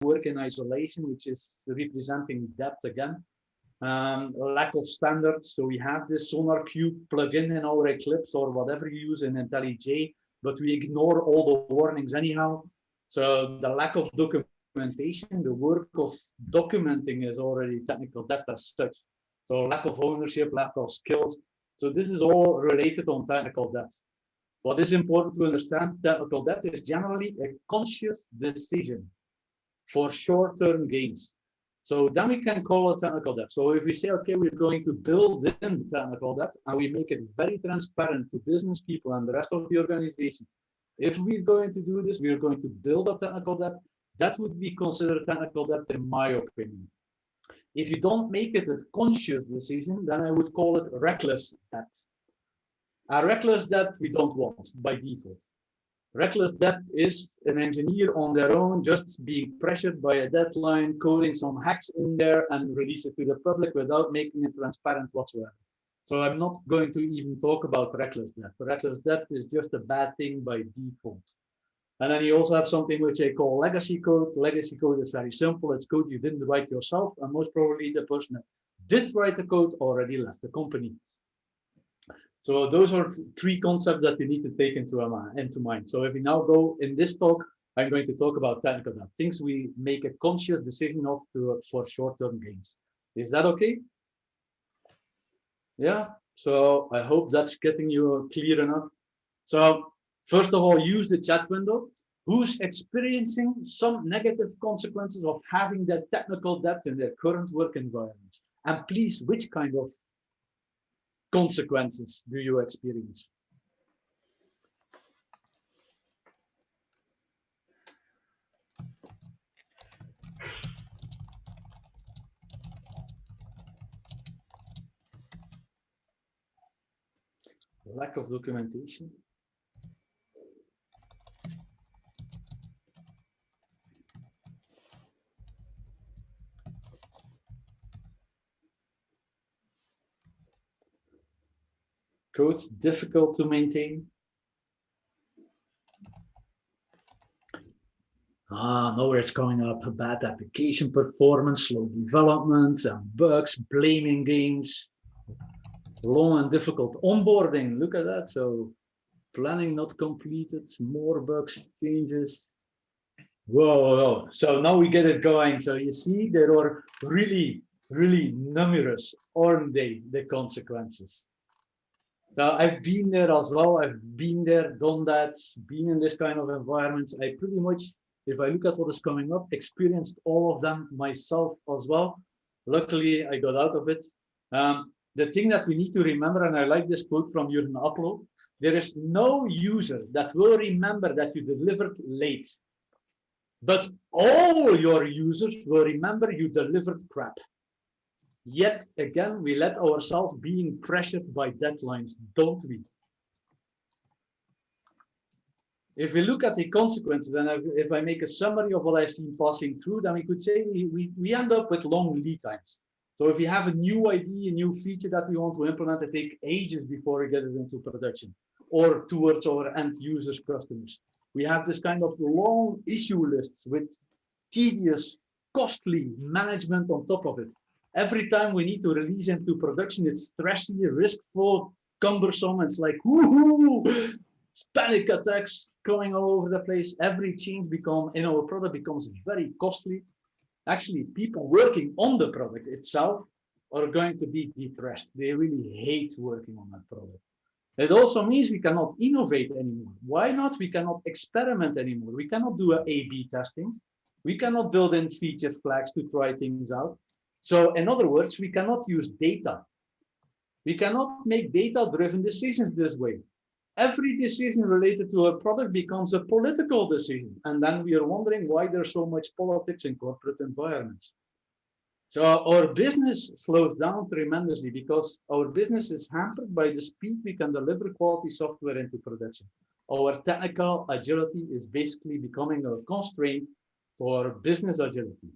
work in isolation, which is representing depth again. Lack of standards. So we have this Sonar Cube plugin in our Eclipse or whatever you use in IntelliJ, but we ignore all the warnings anyhow. So the lack of documentation, the work of documenting is already technical debt as such. So lack of ownership, lack of skills. So this is all related on technical debt. What is important to understand, technical debt is generally a conscious decision for short-term gains. So then we can call it technical debt. So if we say, okay, we're going to build in technical debt and we make it very transparent to business people and the rest of the organization, if we're going to do this, we're going to build up technical debt, that would be considered technical debt in my opinion. If you don't make it a conscious decision, then I would call it reckless debt. A reckless debt we don't want by default. Reckless debt is an engineer on their own just being pressured by a deadline, coding some hacks in there and release it to the public without making it transparent whatsoever. So I'm not going to even talk about reckless debt. Reckless debt is just a bad thing by default. And then you also have something which I call legacy code. Legacy code is very simple. It's code you didn't write yourself, and most probably the person that did write the code already left the company. So those are three concepts that you need to take into mind. So if we now go in this talk, I'm going to talk about technical debt, things we make a conscious decision of for short-term gains. Is that okay? Yeah. So I hope that's getting you clear enough. So first of all, use the chat window. Who's experiencing some negative consequences of having that technical debt in their current work environment? And please, which kind of consequences do you experience? Lack of documentation. Code difficult to maintain. Now where it's coming up, bad application performance, slow development, and bugs, blaming games, long and difficult onboarding. Look at that. So planning not completed, more bugs, changes. Whoa. So now we get it going. So you see, there are really, really numerous, aren't they, the consequences? So I've been there as well. I've been there, done that, been in this kind of environments. I pretty much, if I look at what is coming up, experienced all of them myself as well. Luckily, I got out of it. The thing that we need to remember, and I like this quote from Jurgen, there is no user that will remember that you delivered late, but all your users will remember you delivered crap. Yet again, we let ourselves being pressured by deadlines, don't we? If we look at the consequences, and if I make a summary of what I've seen passing through, then we could say we end up with long lead times. So if we have a new idea, a new feature that we want to implement, it takes ages before we get it into production or towards our end users, customers. We have this kind of long issue lists with tedious, costly management on top of it. Every time we need to release into production, it's stressy, riskful, cumbersome. It's like, woohoo, panic attacks going all over the place. Every change in our product becomes very costly. Actually, people working on the product itself are going to be depressed. They really hate working on that product. It also means we cannot innovate anymore. Why not? We cannot experiment anymore. We cannot do A/B testing. We cannot build in feature flags to try things out. So in other words, we cannot use data. We cannot make data-driven decisions this way. Every decision related to a product becomes a political decision. And then we are wondering why there's so much politics in corporate environments. So our business slows down tremendously because our business is hampered by the speed we can deliver quality software into production. Our technical agility is basically becoming a constraint for business agility.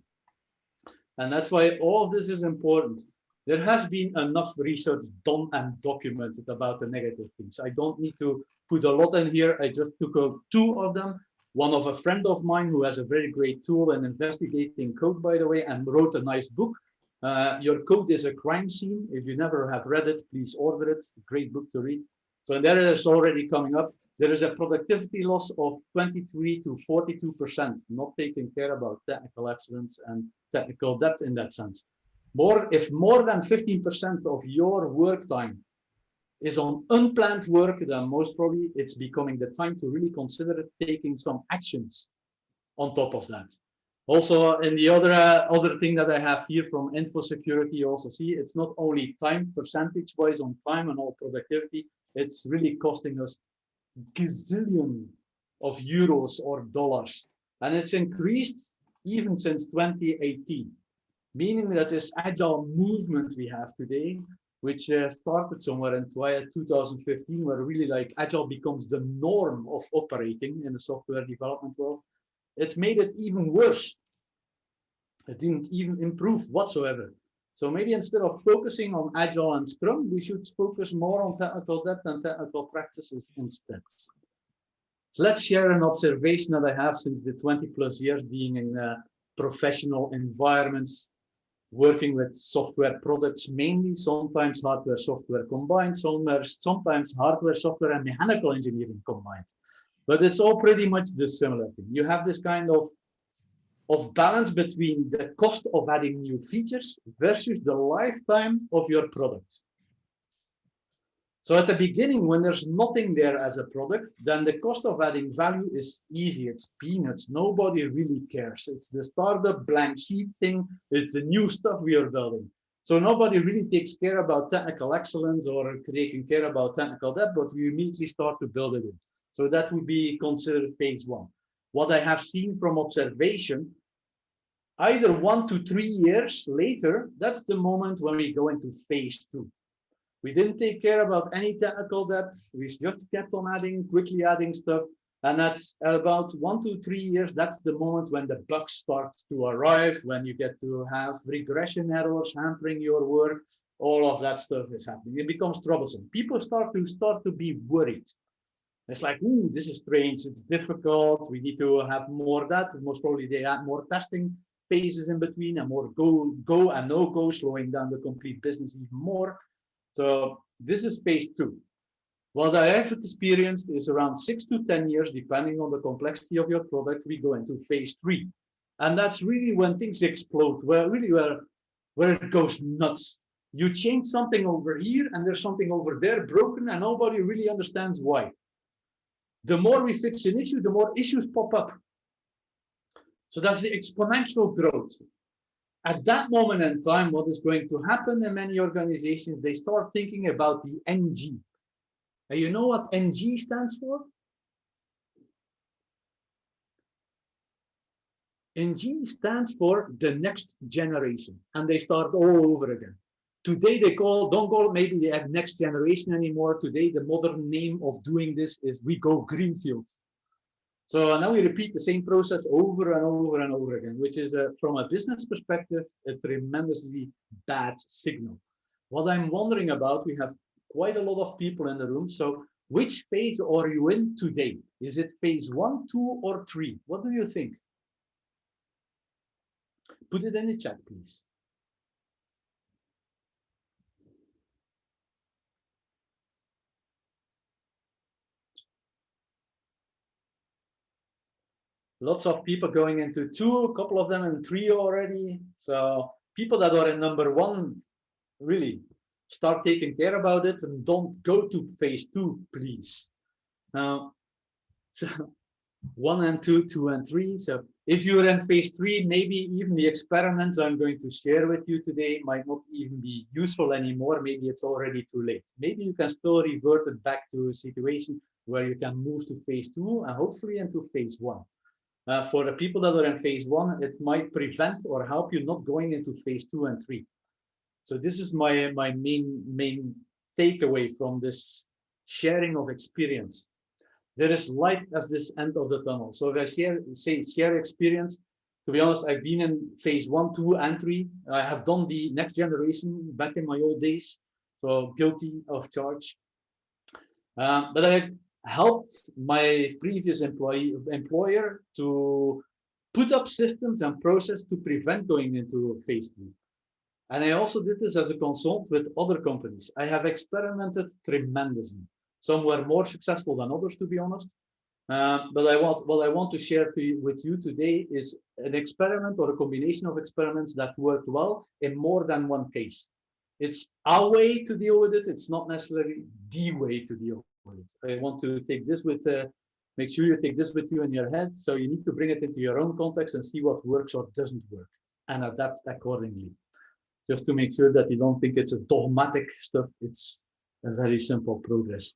And that's why all of this is important. There has been enough research done and documented about the negative things. I don't need to put a lot in here. I just took out two of them. one of a friend of mine who has a very great tool in investigating code, by the way, and wrote a nice book. Your code is a crime scene. If you never have read it, please order it. It's a great book to read. So there it is already coming up. There is a productivity loss of 23 to 42%, not taking care about technical excellence and technical depth in that sense. If more than 15% of your work time is on unplanned work, then most probably it's becoming the time to really consider taking some actions on top of that. Also, in the other thing that I have here from info security, you also see it's not only time percentage-wise on time and all productivity, it's really costing us gazillion of euros or dollars. And it's increased even since 2018, meaning that this agile movement we have today, which started somewhere in 2015, where really like agile becomes the norm of operating in the software development world, it's made it even worse. It didn't even improve whatsoever. So maybe instead of focusing on agile and Scrum, we should focus more on technical depth and technical practices instead. So let's share an observation that I have since the 20 plus years being in professional environments, working with software products mainly, sometimes hardware, software combined, sometimes hardware, software, and mechanical engineering combined. But it's all pretty much the similar thing. You have this kind of balance between the cost of adding new features versus the lifetime of your product. So at the beginning, when there's nothing there as a product, then the cost of adding value is easy. It's peanuts. Nobody really cares. It's the startup blank sheet thing. It's the new stuff we are building. So nobody really takes care about technical excellence or taking care about technical depth, but we immediately start to build it in. So that would be considered phase one. What I have seen from observation, either 1 to 3 years later, that's the moment when we go into phase two. We didn't take care about any technical depth. We just kept on quickly adding stuff. And that's about 1 to 3 years. That's the moment when the bugs start to arrive, when you get to have regression errors hampering your work. All of that stuff is happening. It becomes troublesome. People start to be worried. It's like, ooh, this is strange. It's difficult. We need to have more of that. Most probably they add more testing phases in between and more go and no go, slowing down the complete business even more. So this is phase two. What I have experienced is around 6 to 10 years, depending on the complexity of your product, we go into phase three. And that's really when things explode, where it goes nuts. You change something over here and there's something over there broken and nobody really understands why. The more we fix an issue, the more issues pop up. So that's the exponential growth. At that moment in time, what is going to happen in many organizations, they start thinking about the NG. And you know what NG stands for? NG stands for the next generation. And they start all over again. Today don't call maybe they have next generation anymore. Today, the modern name of doing this is we go greenfield. So now we repeat the same process over and over and over again, which is from a business perspective, a tremendously bad signal. What I'm wondering about, we have quite a lot of people in the room. So which phase are you in today? Is it phase 1, 2, or 3? What do you think? Put it in the chat, please. Lots of people going into 2, a couple of them in 3 already. So people that are in number 1, really start taking care about it and don't go to phase 2, please. Now, so 1 and 2, 2 and 3. So if you're in phase 3, maybe even the experiments I'm going to share with you today might not even be useful anymore. Maybe it's already too late. Maybe you can still revert it back to a situation where you can move to phase 2 and hopefully into phase 1. For the people that are in phase 1, it might prevent or help you not going into phase 2 and 3. So this is my main takeaway from this sharing of experience. There is light as this end of the tunnel. So if I share experience, to be honest, I've been in phase 1, 2, and 3. I have done the next generation back in my old days, so guilty of charge. But helped my previous employer to put up systems and process to prevent going into phase 3. And I also did this as a consultant with other companies. I have experimented tremendously. Some were more successful than others, to be honest. But what I want to share with you today is an experiment or a combination of experiments that worked well in more than one case. It's our way to deal with it. It's not necessarily the way to deal with it. I want to take this with, make sure you take this with you in your head. So you need to bring it into your own context and see what works or doesn't work and adapt accordingly. Just to make sure that you don't think it's a dogmatic stuff. It's a very simple progress.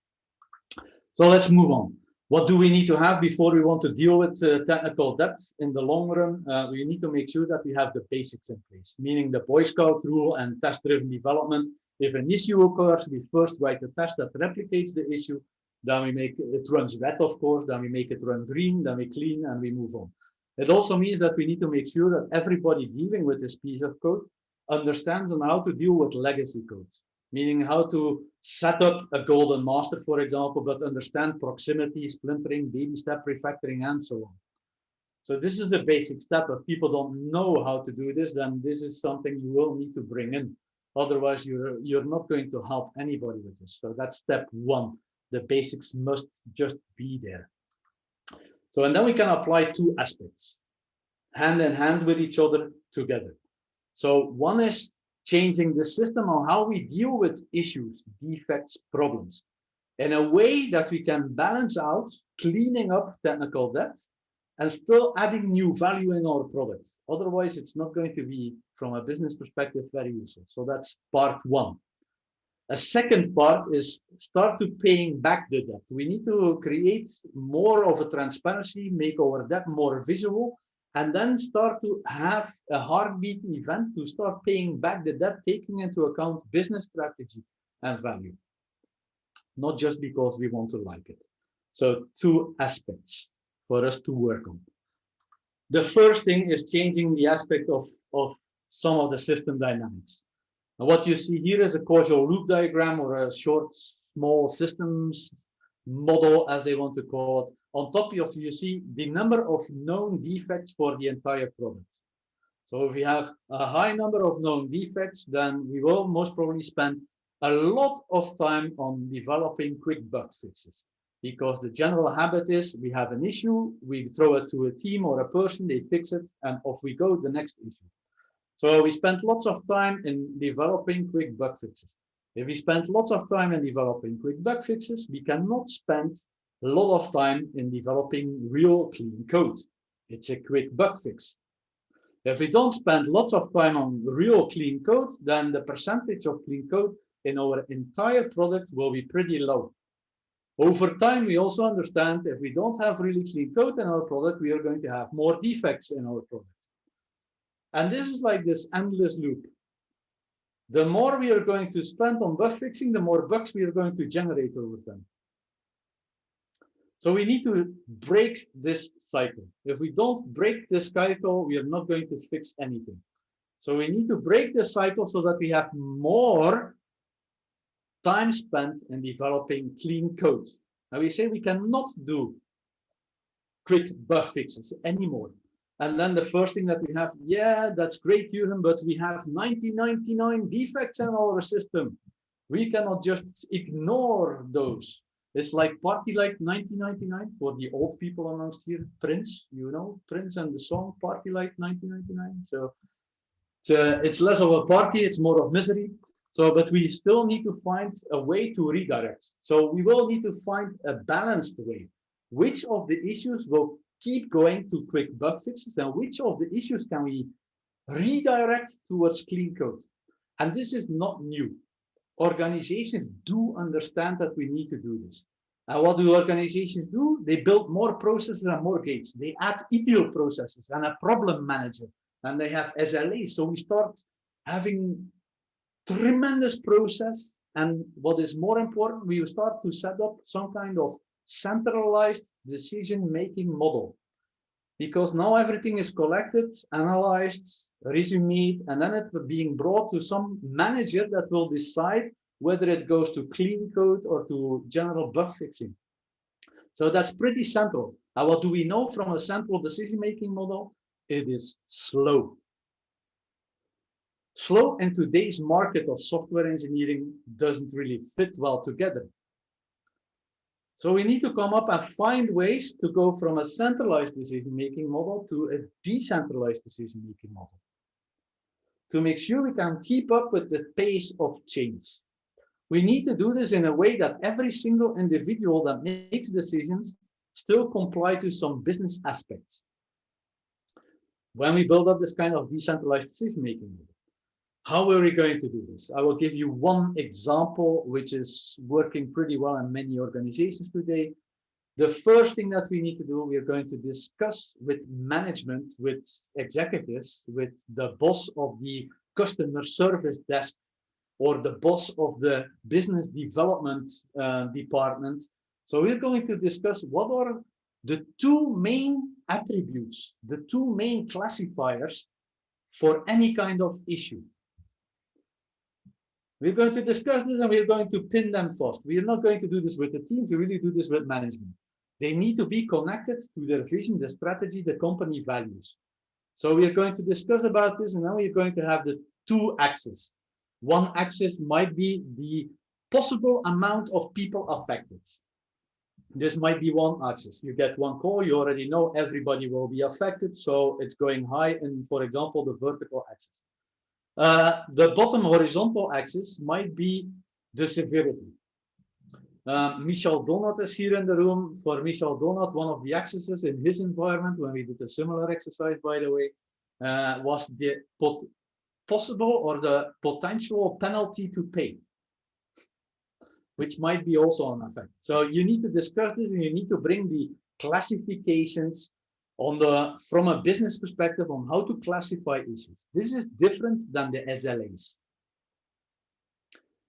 So let's move on. What do we need to have before we want to deal with technical debt in the long run? We need to make sure that we have the basics in place, meaning the Boy Scout rule and test-driven development. If an issue occurs, we first write a test that replicates the issue. Then we make it runs red, of course. Then we make it run green. Then we clean and we move on. It also means that we need to make sure that everybody dealing with this piece of code understands on how to deal with legacy code, meaning how to set up a golden master, for example, but understand proximity, splintering, baby step refactoring, and so on. So this is a basic step. If people don't know how to do this, then this is something you will need to bring in. Otherwise, you're not going to help anybody with this. So that's step one. The basics must just be there. So, and then we can apply two aspects, hand in hand with each other together. So one is changing the system on how we deal with issues, defects, problems in a way that we can balance out cleaning up technical debt and still adding new value in our product. Otherwise, it's not going to be, from a business perspective, very useful. So that's part one. A second part is start to paying back the debt. We need to create more of a transparency, make our debt more visual, and then start to have a heartbeat event to start paying back the debt, taking into account business strategy and value, not just because we want to like it. So two aspects for us to work on. The first thing is changing the aspect of some of the system dynamics. And what you see here is a causal loop diagram or a short, small systems model, as they want to call it. On top of you see the number of known defects for the entire product. So if we have a high number of known defects, then we will most probably spend a lot of time on developing quick bug fixes. Because the general habit is we have an issue, we throw it to a team or a person, they fix it, and off we go, the next issue. So we spent lots of time in developing quick bug fixes. If we spend lots of time in developing quick bug fixes, we cannot spend a lot of time in developing real clean code. It's a quick bug fix. If we don't spend lots of time on real clean code, then the percentage of clean code in our entire product will be pretty low. Over time, we also understand if we don't have really clean code in our product, we are going to have more defects in our product. And this is like this endless loop. The more we are going to spend on bug fixing, the more bugs we are going to generate over time. So we need to break this cycle. If we don't break this cycle, we are not going to fix anything. So we need to break the cycle so that we have more time spent in developing clean code. Now we say we cannot do quick bug fixes anymore. And then the first thing that we have, yeah, that's great, Jurgen, but we have 99 defects in our system. We cannot just ignore those. It's like Party Like 1999 for the old people amongst here. Prince, you know, Prince and the song Party Like 1999. So it's less of a party, it's more of misery. So, but we still need to find a way to redirect. So we will need to find a balanced way. Which of the issues will keep going to quick bug fixes and which of the issues can we redirect towards clean code? And this is not new. Organizations do understand that we need to do this. And what do organizations do? They build more processes and more gates. They add ETL processes and a problem manager. And they have SLA. So we start having tremendous process. And what is more important, we start to set up some kind of centralized decision-making model. Because now everything is collected, analyzed, resumed, and then it's being brought to some manager that will decide whether it goes to clean code or to general bug fixing. So that's pretty central. And what do we know from a central decision-making model? It is slow. Slow in today's market of software engineering doesn't really fit well together. So we need to come up and find ways to go from a centralized decision-making model to a decentralized decision-making model, to make sure we can keep up with the pace of change. We need to do this in a way that every single individual that makes decisions still comply to some business aspects. When we build up this kind of decentralized decision-making model, how are we going to do this? I will give you one example, which is working pretty well in many organizations today. The first thing that we need to do, we are going to discuss with management, with executives, with the boss of the customer service desk, or the boss of the business development department. So we're going to discuss what are the two main attributes, the two main classifiers for any kind of issue. We're going to discuss this and we're going to pin them fast. We are not going to do this with the teams, we really do this with management. They need to be connected to their vision, the strategy, the company values. So we are going to discuss about this, and now we're going to have the two axes. One axis might be the possible amount of people affected. This might be one axis. You get one call, you already know everybody will be affected, so it's going high in, for example, the vertical axis. The bottom horizontal axis might be the severity. Michel Donat is here in the room. For Michel Donat, one of the axes in his environment, when we did a similar exercise, by the way, was the possible or the potential penalty to pay, which might be also an effect. So you need to discuss this, and you need to bring the classifications on from a business perspective on how to classify issues. This is different than the SLAs.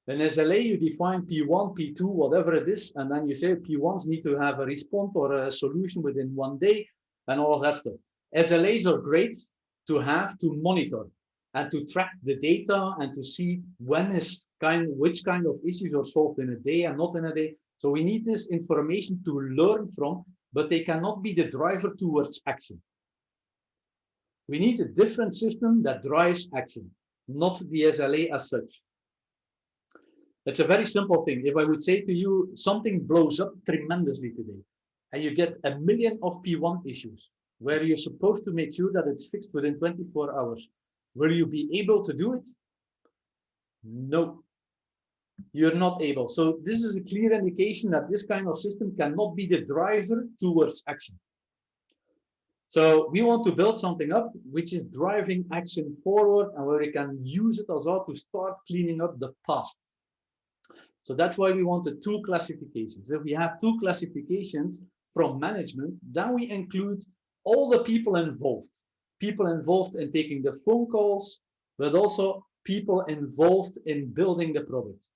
In SLA, you define P1, P2, whatever it is, and then you say P1s need to have a response or a solution within 1 day and all of that stuff. SLAs are great to have to monitor and to track the data and to see which kind of issues are solved in a day and not in a day. So we need this information to learn from, but they cannot be the driver towards action. We need a different system that drives action, not the SLA as such. It's a very simple thing. If I would say to you, something blows up tremendously today, and you get 1 million of P1 issues, where you're supposed to make sure that it's fixed within 24 hours, will you be able to do it? No, you're not able. So this is a clear indication that this kind of system cannot be the driver towards action. So we want to build something up which is driving action forward, and where we can use it as well to start cleaning up the past. So that's why we wanted two classifications. If we have two classifications from management, then we include all the people involved in taking the phone calls, but also people involved in building the product.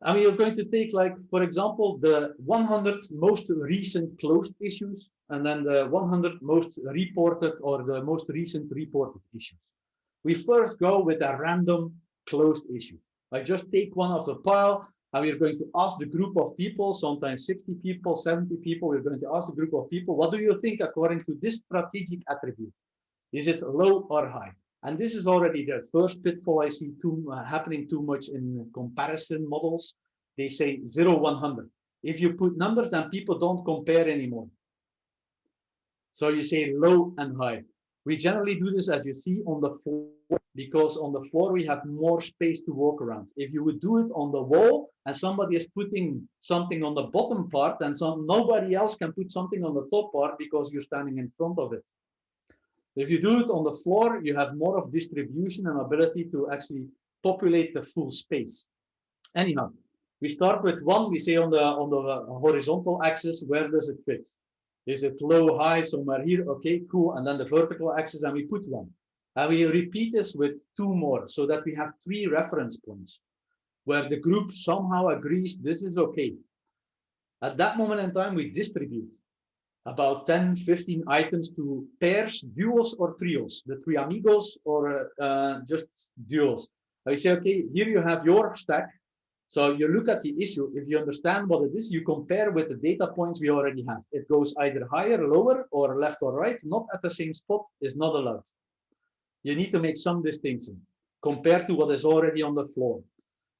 And we are going to take, like, for example, the 100 most recent closed issues, and then the 100 most reported or the most recent reported issues. We first go with a random closed issue. I just take one of the pile, and we're going to ask the group of people, sometimes 60 people, 70 people, we're going to ask the group of people, what do you think according to this strategic attribute? Is it low or high? And this is already the first pitfall I see happening too much in comparison models. They say 0, 100. If you put numbers, then people don't compare anymore. So you say low and high. We generally do this, as you see, on the floor, because on the floor we have more space to walk around. If you would do it on the wall and somebody is putting something on the bottom part, then nobody else can put something on the top part because you're standing in front of it. If you do it on the floor, you have more of distribution and ability to actually populate the full space. Anyhow, we start with one. We say on the horizontal axis, where does it fit? Is it low, high, somewhere here? Okay, cool. And then the vertical axis, and we put one. And we repeat this with 2 more, so that we have 3 reference points where the group somehow agrees this is okay. At that moment in time, we distribute about 10, 15 items to pairs, duos, or trios, the 3 amigos, or just duos. I say, okay, here you have your stack. So you look at the issue. If you understand what it is, you compare with the data points we already have. It goes either higher, lower, or left or right. Not at the same spot is not allowed. You need to make some distinction compared to what is already on the floor.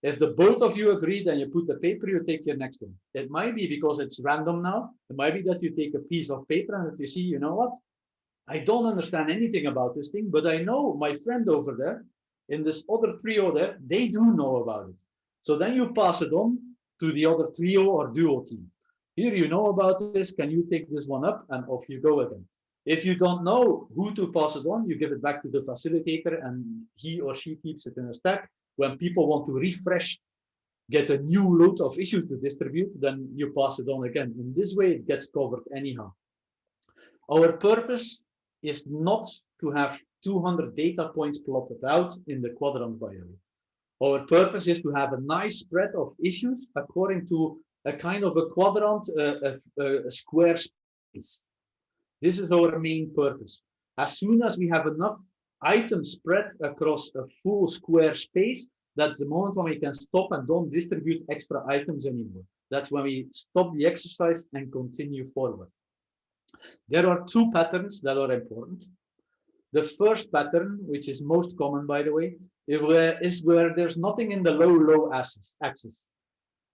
If the both of you agree, then you put the paper, you take your next one. It might be because it's random now. It might be that you take a piece of paper and that you see, you know what? I don't understand anything about this thing, but I know my friend over there in this other trio there, they do know about it. So then you pass it on to the other trio or duo team. Here you know about this, can you take this one up? And off you go again. If you don't know who to pass it on, you give it back to the facilitator and he or she keeps it in a stack. When people want to refresh, get a new load of issues to distribute, then you pass it on again. In this way, it gets covered anyhow. Our purpose is not to have 200 data points plotted out in the quadrant, by the way. Our purpose is to have a nice spread of issues according to a kind of a quadrant, a square space. This is our main purpose. As soon as we have enough items spread across a full square space, that's the moment when we can stop and don't distribute extra items anymore. That's when we stop the exercise and continue forward. There are two patterns that are important. The first pattern, which is most common, by the way, is where there's nothing in the low axis.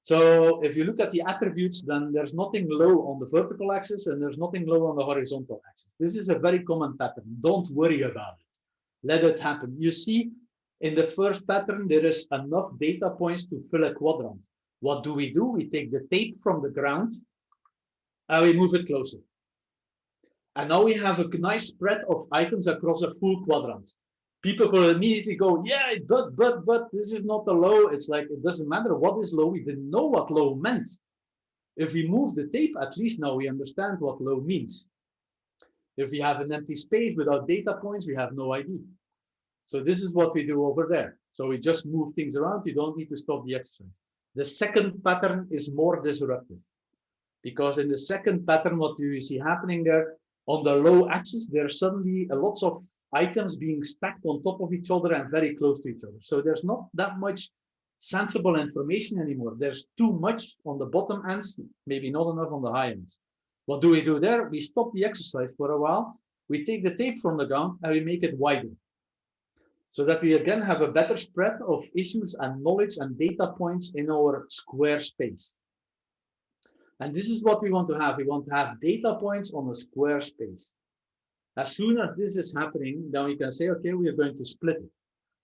So if you look at the attributes, then there's nothing low on the vertical axis and there's nothing low on the horizontal axis. This is a very common pattern. Don't worry about it. Let it happen. You see, in the first pattern, there is enough data points to fill a quadrant. What do? We take the tape from the ground and we move it closer. And now we have a nice spread of items across a full quadrant. People will immediately go, yeah, but this is not a low. It's like, it doesn't matter what is low. We didn't know what low meant. If we move the tape, at least now we understand what low means. If we have an empty space without data points, we have no idea. So this is what we do over there. So we just move things around. You don't need to stop the exercise. The second pattern is more disruptive. Because in the second pattern, what do you see happening there? On the low axis, there are suddenly lots of items being stacked on top of each other and very close to each other. So there's not that much sensible information anymore. There's too much on the bottom ends, maybe not enough on the high ends. What do we do there? We stop the exercise for a while. We take the tape from the ground and we make it wider. So that we again have a better spread of issues and knowledge and data points in our square space. And this is what we want to have. We want to have data points on a square space. As soon as this is happening, then we can say, okay, we are going to split it.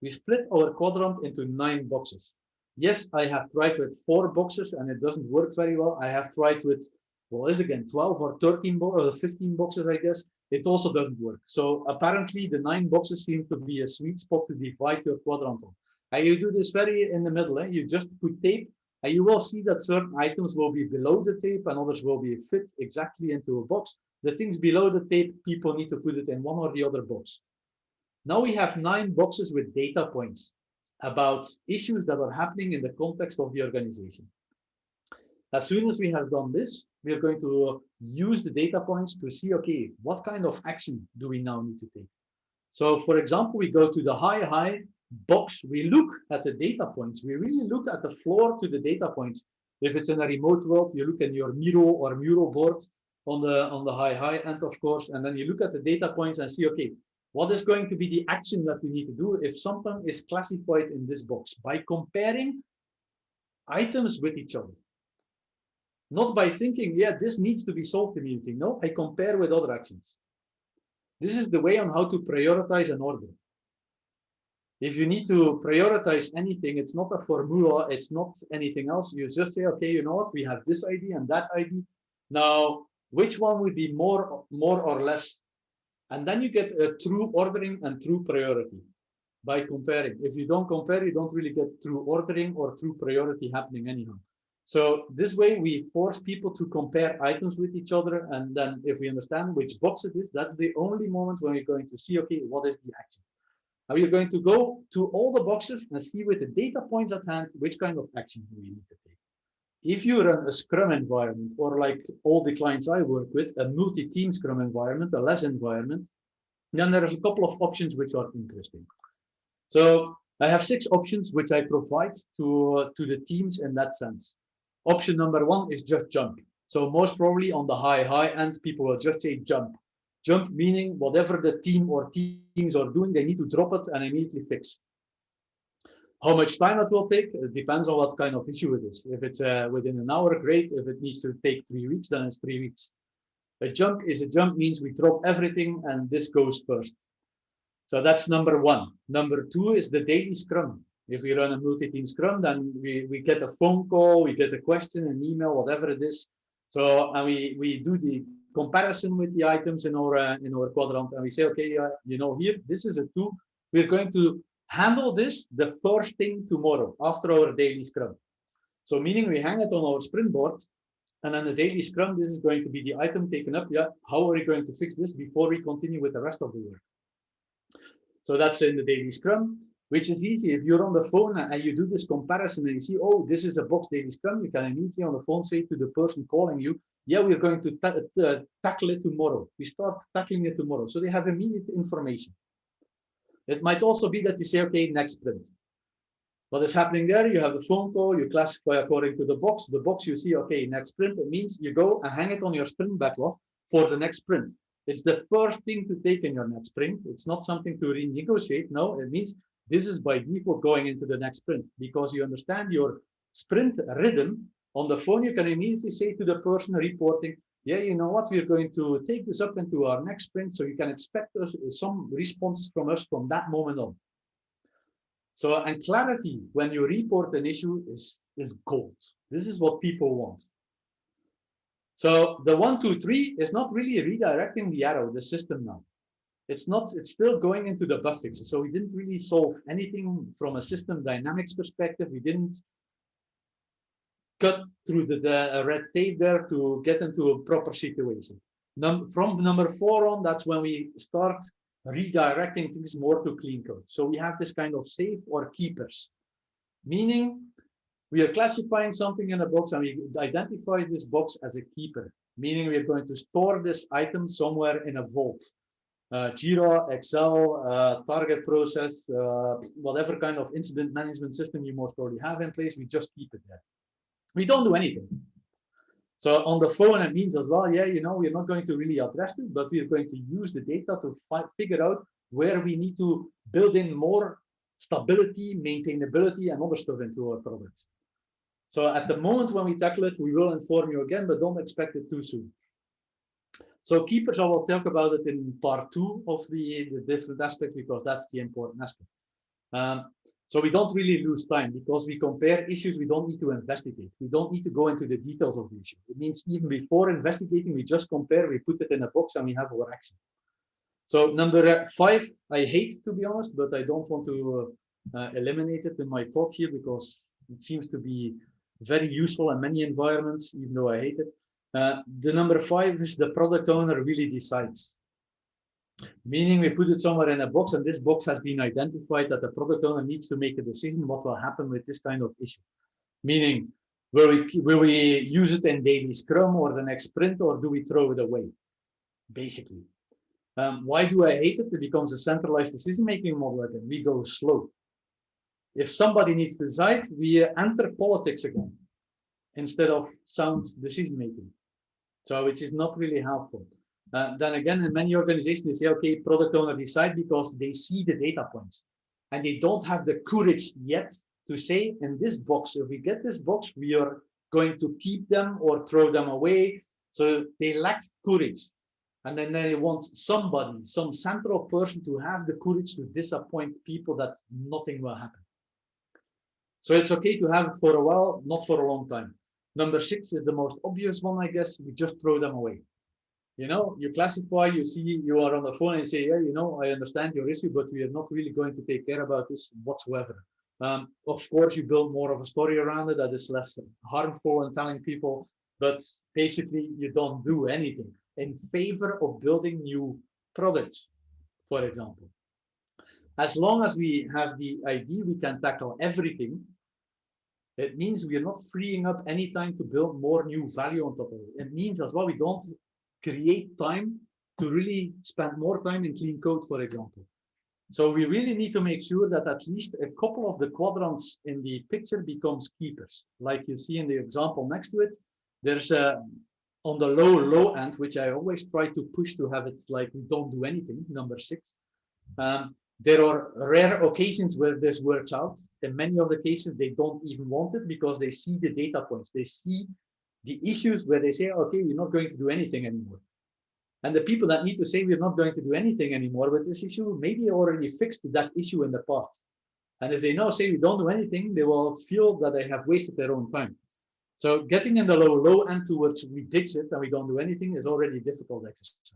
We split our quadrant into 9 boxes. Yes, I have tried with 4 boxes and it doesn't work very well. I have tried with, well, is again 12 or 13 or 15 boxes, I guess. It also doesn't work. So apparently the 9 boxes seem to be a sweet spot to divide your quadrant on. And you do this very in the middle. You just put tape and you will see that certain items will be below the tape and others will be fit exactly into a box. The things below the tape, people need to put it in one or the other box. Now we have 9 boxes with data points about issues that are happening in the context of the organization. As soon as we have done this, we are going to use the data points to see, okay, what kind of action do we now need to take? So for example, we go to the high box, we look at the data points. We really look at the floor to the data points. If it's in a remote world, you look at your Miro or Muro board on the high end, of course, and then you look at the data points and see, okay, what is going to be the action that we need to do if something is classified in this box by comparing items with each other. Not by thinking, yeah, this needs to be solved immediately. No, I compare with other actions. This is the way on how to prioritize an order. If you need to prioritize anything, it's not a formula, it's not anything else. You just say, okay, you know what, we have this ID and that ID. Now, which one would be more or less? And then you get a true ordering and true priority by comparing. If you don't compare, you don't really get true ordering or true priority happening anyhow. So this way we force people to compare items with each other. And then if we understand which box it is, that's the only moment when we're going to see, okay, what is the action? Now we're going to go to all the boxes and see with the data points at hand, which kind of action do we need to take. If you run a Scrum environment, or like all the clients I work with, a multi-team Scrum environment, a less environment, then there's a couple of options which are interesting. So I have 6 options which I provide to the teams in that sense. Option number 1 is just jump. So most probably on the high end, people will just say jump. Jump meaning whatever the team or teams are doing, they need to drop it and immediately fix. How much time it will take, it depends on what kind of issue it is. If it's within an hour, great. If it needs to take 3 weeks, then it's 3 weeks. A jump means we drop everything and this goes first. So that's number 1. Number 2 is the daily scrum. If we run a multi-team scrum, then we get a phone call, we get a question, an email, whatever it is. So and we do the comparison with the items in our quadrant, and we say, okay, here, this is a 2. We're going to handle this the first thing tomorrow after our daily scrum. So meaning we hang it on our sprint board, and on the daily scrum, this is going to be the item taken up. Yeah, how are we going to fix this before we continue with the rest of the work? So that's in the daily scrum, which is easy. If you're on the phone and you do this comparison and you see, oh, this is a box daily scrum, you can immediately on the phone say to the person calling you, yeah, we're going to tackle it tomorrow. We start tackling it tomorrow. So they have immediate information. It might also be that you say, okay, next sprint. What is happening there? You have a phone call, you classify according to the box. The box you see, okay, next sprint, it means you go and hang it on your sprint backlog for the next sprint. It's the first thing to take in your next sprint. It's not something to renegotiate. No, it means this is by default going into the next sprint because you understand your sprint rhythm. On the phone, you can immediately say to the person reporting, yeah, you know what, we're going to take this up into our next sprint. So you can expect some responses from us from that moment on. So, and clarity when you report an issue is gold. This is what people want. So the 1, 2, 3 is not really redirecting the arrow, the system now. It's still going into the bug fixes. So we didn't really solve anything from a system dynamics perspective. We didn't cut through the red tape there to get into a proper situation. From number 4 on, that's when we start redirecting things more to clean code. So we have this kind of save or keepers, meaning we are classifying something in a box and we identify this box as a keeper, meaning we're going to store this item somewhere in a vault. Jira, Excel, target process, whatever kind of incident management system you most probably have in place, we just keep it there. We don't do anything. So on the phone, it means as well, yeah, we're not going to really address it, but we're going to use the data to figure out where we need to build in more stability, maintainability, and other stuff into our products. So at the moment when we tackle it, we will inform you again, but don't expect it too soon. So keepers, I will talk about it in part 2 of the different aspects, because that's the important aspect. So we don't really lose time because we compare issues. We don't need to investigate. We don't need to go into the details of the issue. It means even before investigating, we just compare, we put it in a box and we have our action. So number 5, I hate, to be honest, but I don't want to eliminate it in my talk here because it seems to be very useful in many environments, even though I hate it. The number 5 is the product owner really decides. Meaning we put it somewhere in a box, and this box has been identified that the product owner needs to make a decision what will happen with this kind of issue. Meaning, will we use it in daily scrum or the next sprint, or do we throw it away? Basically. Why do I hate it? It becomes a centralized decision-making model again. We go slow. If somebody needs to decide, we enter politics again instead of sound decision-making. So which is not really helpful. Then again, in many organizations, they say, okay, product owner decide because they see the data points and they don't have the courage yet to say in this box, if we get this box, we are going to keep them or throw them away. So they lack courage. And then they want somebody, some central person to have the courage to disappoint people that nothing will happen. So it's okay to have it for a while, not for a long time. Number 6 is the most obvious one, I guess. We just throw them away. You classify, you see, you are on the phone and you say, yeah, I understand your issue, but we are not really going to take care about this whatsoever. Of course, you build more of a story around it that is less harmful and telling people, but basically you don't do anything in favor of building new products, for example. As long as we have the idea we can tackle everything, it means we are not freeing up any time to build more new value on top of it. It means as well we don't create time to really spend more time in clean code, for example. So we really need to make sure that at least a couple of the quadrants in the picture becomes keepers. Like you see in the example next to it, there's on the low end, which I always try to push to have it like we don't do anything, number 6. There are rare occasions where this works out. In many of the cases, they don't even want it because they see the data points. They see the issues where they say, okay, we're not going to do anything anymore. And the people that need to say we're not going to do anything anymore with this issue, maybe already fixed that issue in the past. And if they now say we don't do anything, they will feel that they have wasted their own time. So getting in the low end towards we ditch it and we don't do anything is already a difficult exercise.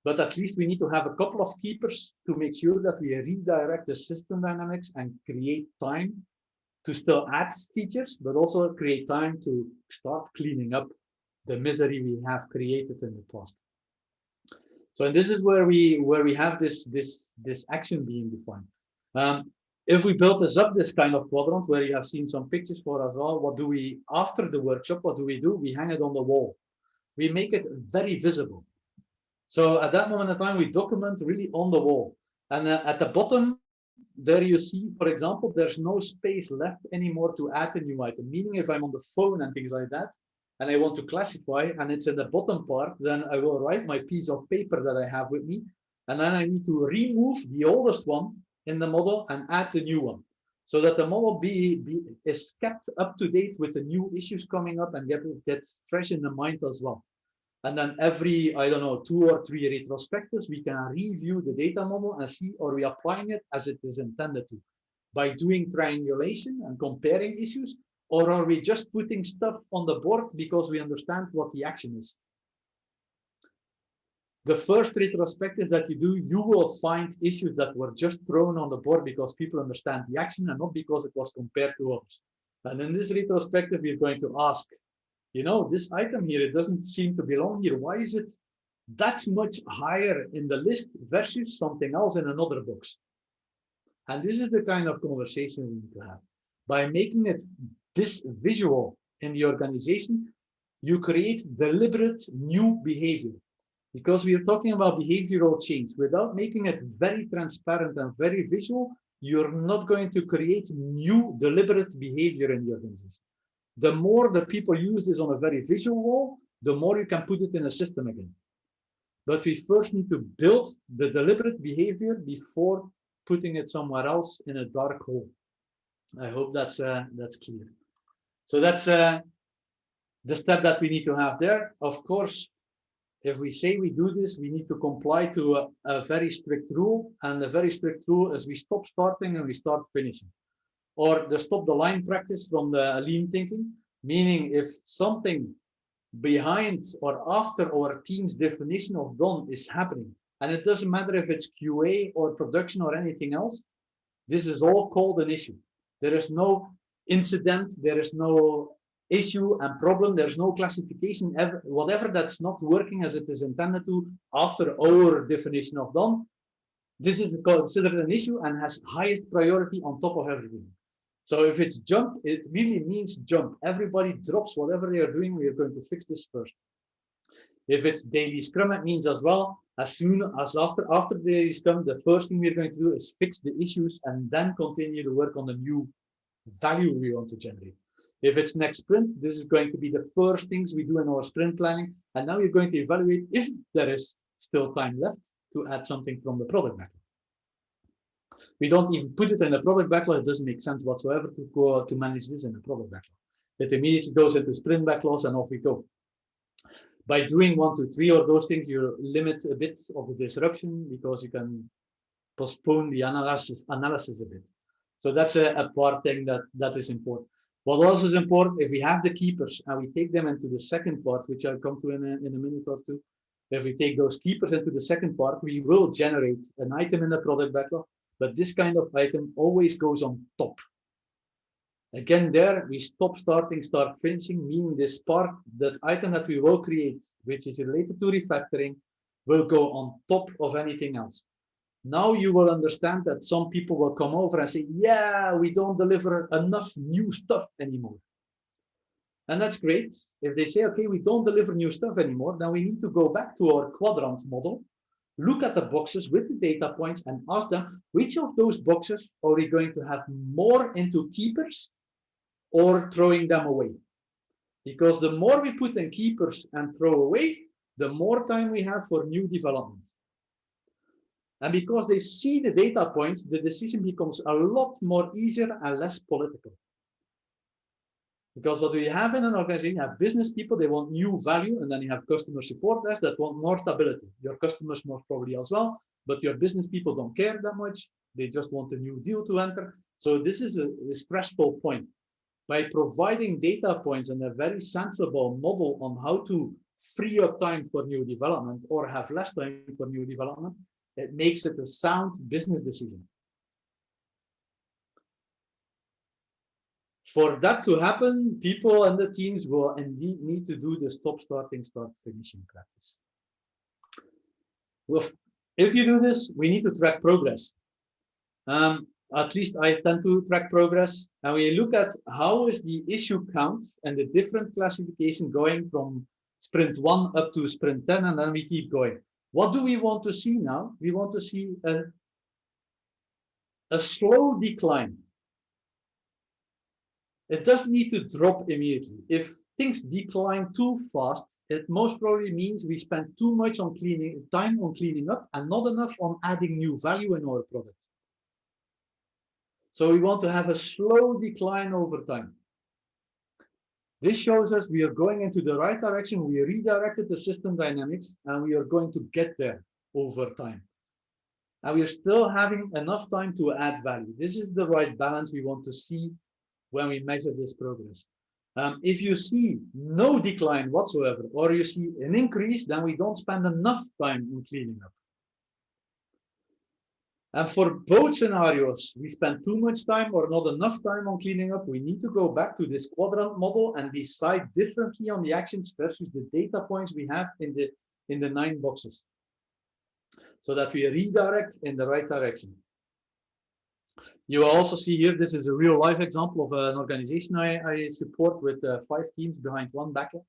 But at least we need to have a couple of keepers to make sure that we redirect the system dynamics and create time to still add features, but also create time to start cleaning up the misery we have created in the past. So, and this is where we have this action being defined. If we build this kind of quadrant where you have seen some pictures for as well, what do we, after the workshop, what do? We hang it on the wall. We make it very visible. So at that moment in time, we document really on the wall. And at the bottom, there you see, for example, there's no space left anymore to add a new item. Meaning if I'm on the phone and things like that, and I want to classify, and it's in the bottom part, then I will write my piece of paper that I have with me. And then I need to remove the oldest one in the model and add the new one. So that the model is kept up to date with the new issues coming up and gets fresh in the mind as well. And then every, I don't know, 2 or 3 retrospectives, we can review the data model and see, are we applying it as it is intended to? By doing triangulation and comparing issues, or are we just putting stuff on the board because we understand what the action is? The first retrospective that you do, you will find issues that were just thrown on the board because people understand the action and not because it was compared to others. And in this retrospective, we're going to ask, you know, this item here, it doesn't seem to belong here. Why is it that much higher in the list versus something else in another box? And this is the kind of conversation we need to have. By making it this visual in the organization, you create deliberate new behavior. Because we are talking about behavioral change. Without making it very transparent and very visual, you're not going to create new deliberate behavior in the organization. The more that people use this on a very visual wall, the more you can put it in a system again. But we first need to build the deliberate behavior before putting it somewhere else in a dark hole. I hope that's clear. So that's the step that we need to have there. Of course, if we say we do this, we need to comply to a very strict rule. And the very strict rule is we stop starting and we start finishing. Or the stop the line practice from the lean thinking, meaning if something behind or after our team's definition of done is happening, and it doesn't matter if it's QA or production or anything else, this is all called an issue. There is no incident, there is no issue and problem, there's no classification, whatever that's not working as it is intended to after our definition of done, this is considered an issue and has highest priority on top of everything. So if it's jump, it really means jump. Everybody drops whatever they are doing. We are going to fix this first. If it's daily Scrum, it means as well, as soon as after daily Scrum, the first thing we're going to do is fix the issues and then continue to work on the new value we want to generate. If it's next sprint, this is going to be the first things we do in our sprint planning. And now we're going to evaluate if there is still time left to add something from the product backlog. We don't even put it in the product backlog. It doesn't make sense whatsoever to manage this in the product backlog. It immediately goes into sprint backlogs and off we go. By doing 1, 2, 3 of those things, you limit a bit of the disruption because you can postpone the analysis a bit. So that's a part thing that is important. What else is important, if we have the keepers and we take them into the second part, which I'll come to in a minute or two, if we take those keepers into the second part, we will generate an item in the product backlog, but this kind of item always goes on top. Again, there we stop starting, start finishing, meaning this part, that item that we will create, which is related to refactoring, will go on top of anything else. Now you will understand that some people will come over and say, yeah, we don't deliver enough new stuff anymore. And that's great. If they say, okay, we don't deliver new stuff anymore, then we need to go back to our quadrant model look at the boxes with the data points and ask them, which of those boxes are we going to have more into keepers or throwing them away? Because the more we put in keepers and throw away, the more time we have for new development. And because they see the data points, the decision becomes a lot more easier and less political. Because what we have in an organization, you have business people, they want new value, and then you have customer support desks that want more stability. Your customers most probably as well, but your business people don't care that much. They just want a new deal to enter. So this is a stressful point. By providing data points and a very sensible model on how to free up time for new development or have less time for new development, it makes it a sound business decision. For that to happen, people and the teams will indeed need to do the stop, starting, start, finishing practice. Well, if you do this, we need to track progress. At least I tend to track progress. And we look at how is the issue count and the different classification going from sprint 1 up to sprint 10, and then we keep going. What do we want to see now? We want to see a slow decline. It doesn't need to drop immediately. If things decline too fast, it most probably means we spend too much on time on cleaning up and not enough on adding new value in our product. So we want to have a slow decline over time. This shows us we are going into the right direction. We redirected the system dynamics and we are going to get there over time. And we are still having enough time to add value. This is the right balance we want to see when we measure this progress. If you see no decline whatsoever, or you see an increase, then we don't spend enough time in cleaning up. And for both scenarios, we spend too much time or not enough time on cleaning up. We need to go back to this quadrant model and decide differently on the actions versus the data points we have in the 9 boxes, so that we redirect in the right direction. You will also see here, this is a real life example of an organization I support with 5 teams behind one backlog.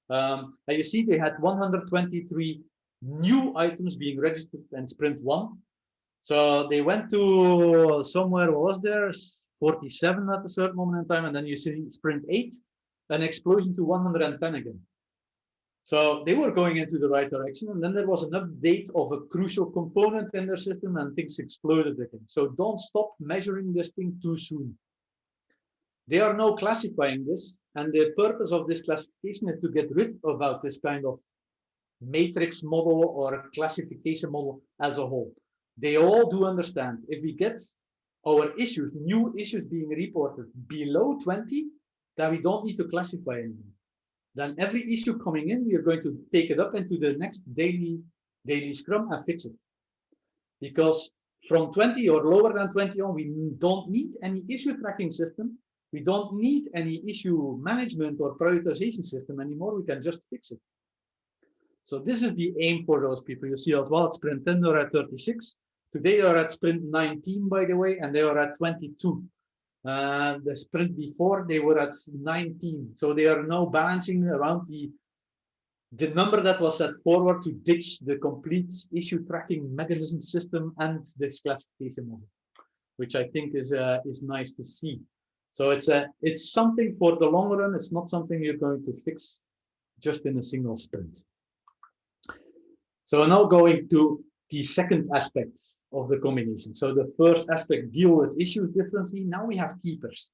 And you see they had 123 new items being registered in sprint 1. So they went to somewhere, what was there, 47 at a certain moment in time, and then you see sprint 8, an explosion to 110 again. So they were going into the right direction, and then there was an update of a crucial component in their system, and things exploded again. So don't stop measuring this thing too soon. They are now classifying this, and the purpose of this classification is to get rid of this kind of matrix model or classification model as a whole. They all do understand if we get our issues, new issues being reported below 20, then we don't need to classify anymore. Then every issue coming in, we are going to take it up into the next daily Scrum and fix it. Because from 20 or lower than 20 on, we don't need any issue tracking system. We don't need any issue management or prioritization system anymore. We can just fix it. So this is the aim for those people. You see as well at sprint 10, they're at 36. Today they're at sprint 19, by the way, and they are at 22. The sprint before, they were at 19. So they are now balancing around the number that was set forward to ditch the complete issue tracking mechanism system and this classification model, which I think is nice to see. So it's something for the long run. It's not something you're going to fix just in a single sprint. So now going to the second aspect of the combination. So the first aspect, deal with issues differently. Now we have keepers.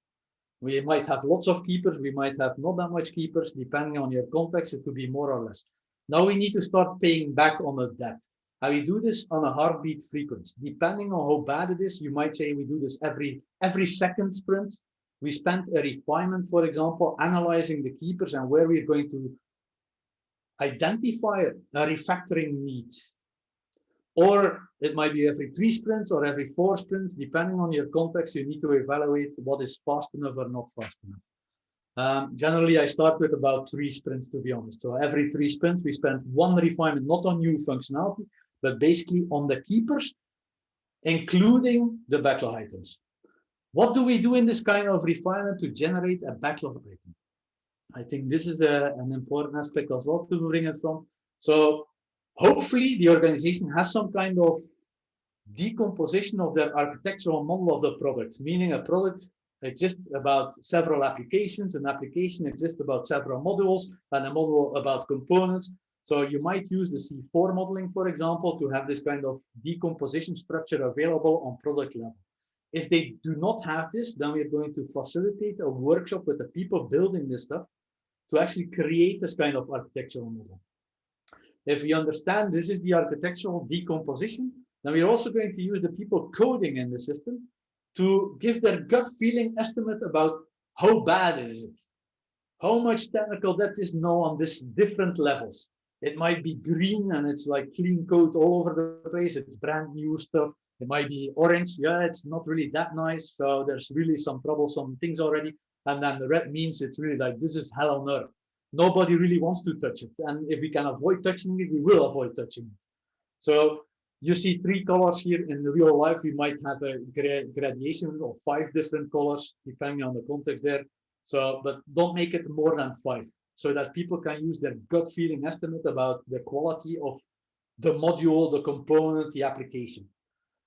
We might have lots of keepers. We might have not that much keepers. Depending on your context, it could be more or less. Now we need to start paying back on the debt. And we do this on a heartbeat frequency. Depending on how bad it is, you might say we do this every second sprint. We spend a refinement, for example, analyzing the keepers and where we're going to identify a refactoring need. Or it might be every 3 sprints or every 4 sprints, depending on your context. You need to evaluate what is fast enough or not fast enough. Generally, I start with about 3 sprints, to be honest. So every 3 sprints, we spend 1 refinement, not on new functionality, but basically on the keepers, including the backlog items. What do we do in this kind of refinement to generate a backlog item? I think this is an important aspect as well to bring it from. So Hopefully, the organization has some kind of decomposition of their architectural model of the product, meaning a product exists about several applications, an application exists about several modules, and a module about components. So you might use the C4 modeling, for example, to have this kind of decomposition structure available on product level. If they do not have this, then we're going to facilitate a workshop with the people building this stuff to actually create this kind of architectural model. If we understand this is the architectural decomposition, then we're also going to use the people coding in the system to give their gut feeling estimate about how bad is it, how much technical debt is now on this different levels. It might be green and it's like clean code all over the place. It's brand new stuff. It might be orange. Yeah, it's not really that nice. So there's really some troublesome things already. And then the red means it's really like, this is hell on earth. Nobody really wants to touch it. And if we can avoid touching it, we will avoid touching it. So you see 3 colors here. In real life, we might have a gradation of 5 different colors, depending on the context there. So, but don't make it more than 5, so that people can use their gut feeling estimate about the quality of the module, the component, the application.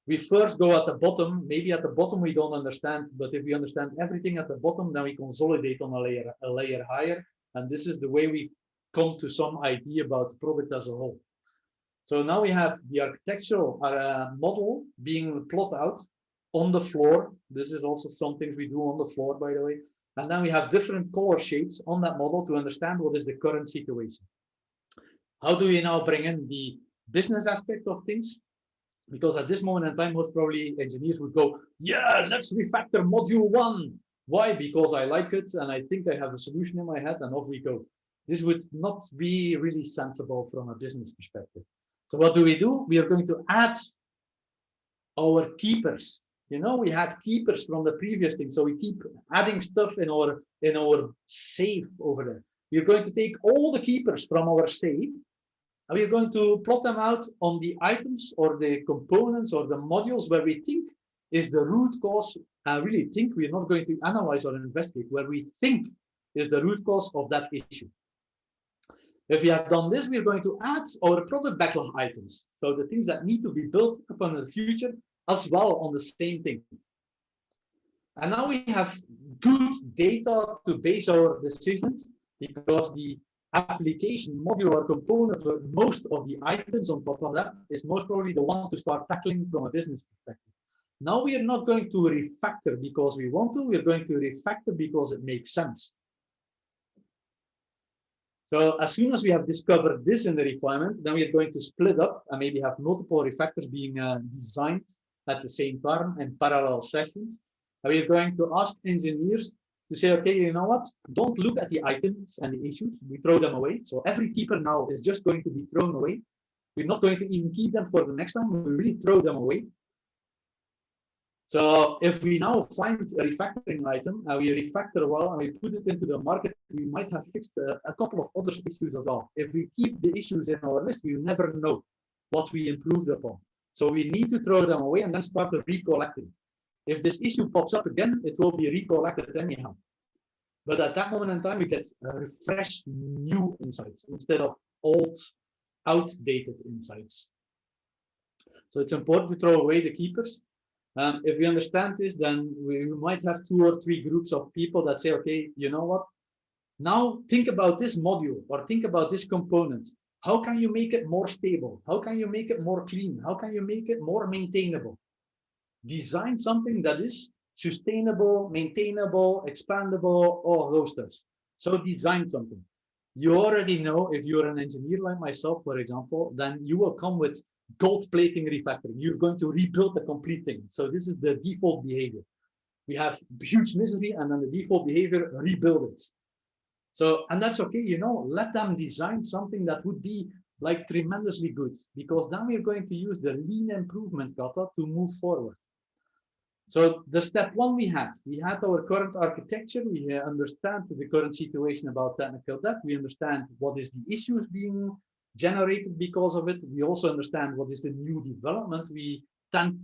We first go at the bottom. Maybe at the bottom we don't understand, but if we understand everything at the bottom, then we consolidate on a layer higher. And this is the way we come to some idea about the product as a whole. So now we have the architectural model being plotted out on the floor. This is also some things we do on the floor, by the way. And then we have different color shades on that model to understand what is the current situation. How do we now bring in the business aspect of things? Because at this moment in time, most probably engineers would go, yeah, let's refactor module 1. Why? Because I like it and I think I have a solution in my head, and off we go. This would not be really sensible from a business perspective. So what do? We are going to add our keepers. You know, we had keepers from the previous thing, so we keep adding stuff in our save over there. We're going to take all the keepers from our save, and we're going to plot them out on the items or the components or the modules where we think is the root cause. I really think we're not going to analyze or investigate where we think is the root cause of that issue. If we have done this, we're going to add our product backlog items. So the things that need to be built upon in the future as well on the same thing. And now we have good data to base our decisions, because the application module or component or most of the items on top of that is most probably the one to start tackling from a business perspective. Now we are not going to refactor because we want to, we're going to refactor because it makes sense. So as soon as we have discovered this in the requirement, then we're going to split up and maybe have multiple refactors being designed at the same time in parallel sessions. And we're going to ask engineers to say, okay, you know what? Don't look at the items and the issues. We throw them away. So every keeper now is just going to be thrown away. We're not going to even keep them for the next time. We really throw them away. So if we now find a refactoring item and we refactor well and we put it into the market, we might have fixed a couple of other issues as well. If we keep the issues in our list, we will never know what we improved upon. So we need to throw them away and then start recollecting. If this issue pops up again, it will be recollected anyhow. But at that moment in time, we get fresh, new insights instead of old, outdated insights. So it's important to throw away the keepers. If we understand this, then we might have 2 or 3 groups of people that say, okay, you know what? Now think about this module or think about this component. How can you make it more stable? How can you make it more clean? How can you make it more maintainable? Design something that is sustainable, maintainable, expandable, all of those stuff. So design something. You already know, if you're an engineer like myself, for example, then you will come with gold plating refactoring. You're going to rebuild the complete thing. So this is the default behavior. We have huge misery and then the default behavior, rebuild it. So, and that's okay, you know, let them design something that would be like tremendously good, because then we're going to use the lean improvement kata to move forward. So the step 1 we had our current architecture. We understand the current situation about technical debt. We understand what is the issues being generated because of it. We also understand what is the new development we tend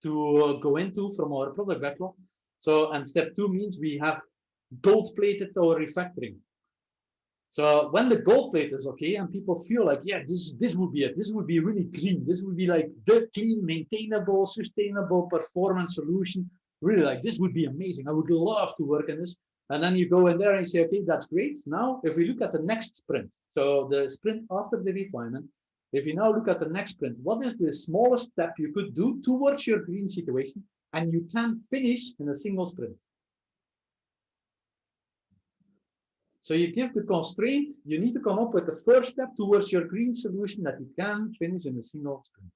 to go into from our product backlog. So, and step 2 means we have gold plated our refactoring. So when the gold plate is okay and people feel like, yeah, this would be it. This would be really clean. This would be like the clean, maintainable, sustainable performance solution. Really, like this would be amazing. I would love to work on this. And then you go in there and you say, okay, that's great. Now, if we look at the next sprint, so the sprint after the refinement, if you now look at the next sprint, what is the smallest step you could do towards your green situation and you can finish in a single sprint? So you give the constraint, you need to come up with the first step towards your green solution that you can finish in a single sprint.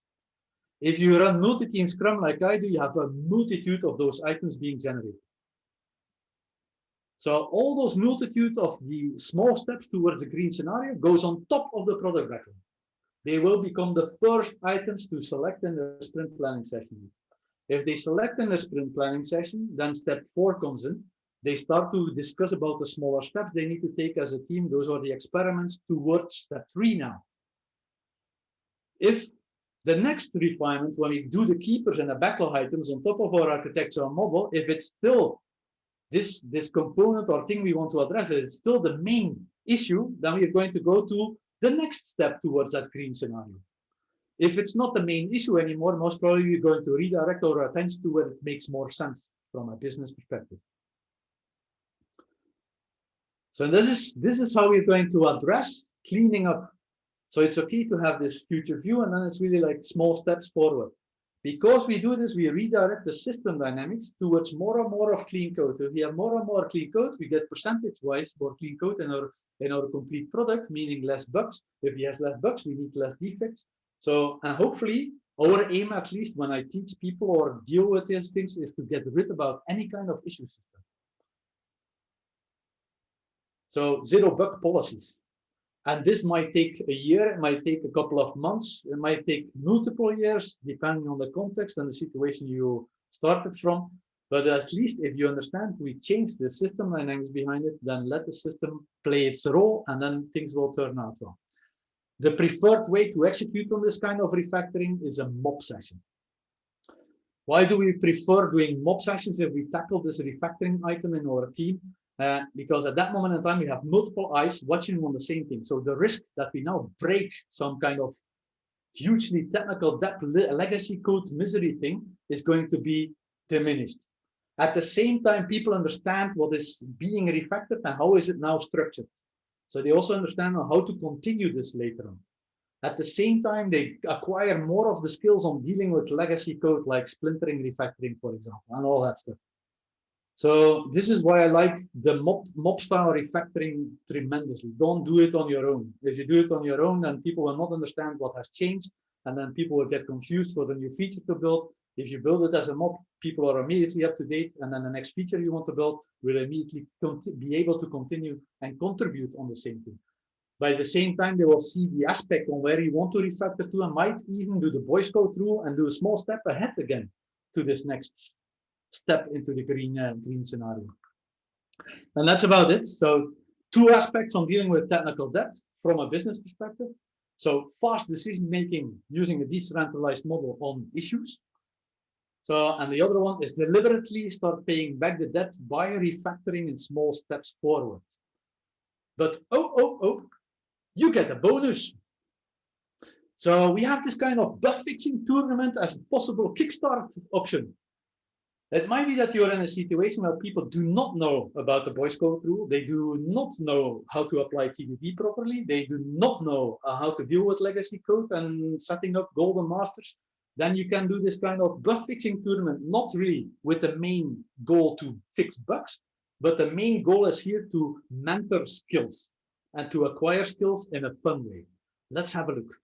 If you run multi-team Scrum like I do, you have a multitude of those items being generated. So all those multitude of the small steps towards the green scenario goes on top of the product backlog. They will become the first items to select in the sprint planning session. If they select in the sprint planning session, then step 4 comes in. They start to discuss about the smaller steps they need to take as a team. Those are the experiments towards step 3 now. If the next refinement, when we do the keepers and the backlog items on top of our architectural model, if it's still this component or thing we want to address, it's still the main issue, then we're going to go to the next step towards that green scenario. If it's not the main issue anymore, most probably we're going to redirect our attention to where it makes more sense from a business perspective. So this is how we're going to address cleaning up. So it's okay to have this future view, and then it's really like small steps forward. Because we do this, we redirect the system dynamics towards more and more of clean code. If we have more and more clean code, we get percentage-wise more clean code in our complete product, meaning less bugs. If we have less bugs, we need less defects. So, and hopefully, our aim, at least when I teach people or deal with these things, is to get rid about any kind of issue system. So zero bug policies. And this might take a year, it might take a couple of months, it might take multiple years, depending on the context and the situation you started from. But at least if you understand, we change the system dynamics behind it, then let the system play its role, and then things will turn out well. The preferred way to execute on this kind of refactoring is a mob session. Why do we prefer doing mob sessions if we tackle this refactoring item in our team? Because at that moment in time, we have multiple eyes watching on the same thing. So the risk that we now break some kind of hugely technical legacy code misery thing is going to be diminished. At the same time, people understand what is being refactored and how is it now structured. So they also understand how to continue this later on. At the same time, they acquire more of the skills on dealing with legacy code like splintering, refactoring, for example, and all that stuff. So this is why I like the mob style refactoring tremendously. Don't do it on your own. If you do it on your own, then people will not understand what has changed, and then people will get confused for the new feature to build. If you build it as a mob, people are immediately up to date, and then the next feature you want to build will immediately be able to continue and contribute on the same thing. By the same time, they will see the aspect on where you want to refactor to, and might even do the Boy Scout rule and do a small step ahead again to this next step into the green scenario. And that's about it. So 2 aspects on dealing with technical debt from a business perspective. So fast decision making using a decentralized model on issues. So, and the other one is deliberately start paying back the debt by refactoring in small steps forward. But you get a bonus. So we have this kind of bug fixing tournament as a possible kickstart option. It might be that you're in a situation where people do not know about the Boy Scout rule. They do not know how to apply TDD properly. They do not know how to deal with legacy code and setting up golden masters. Then you can do this kind of bug fixing tournament, not really with the main goal to fix bugs, but the main goal is here to mentor skills and to acquire skills in a fun way. Let's have a look.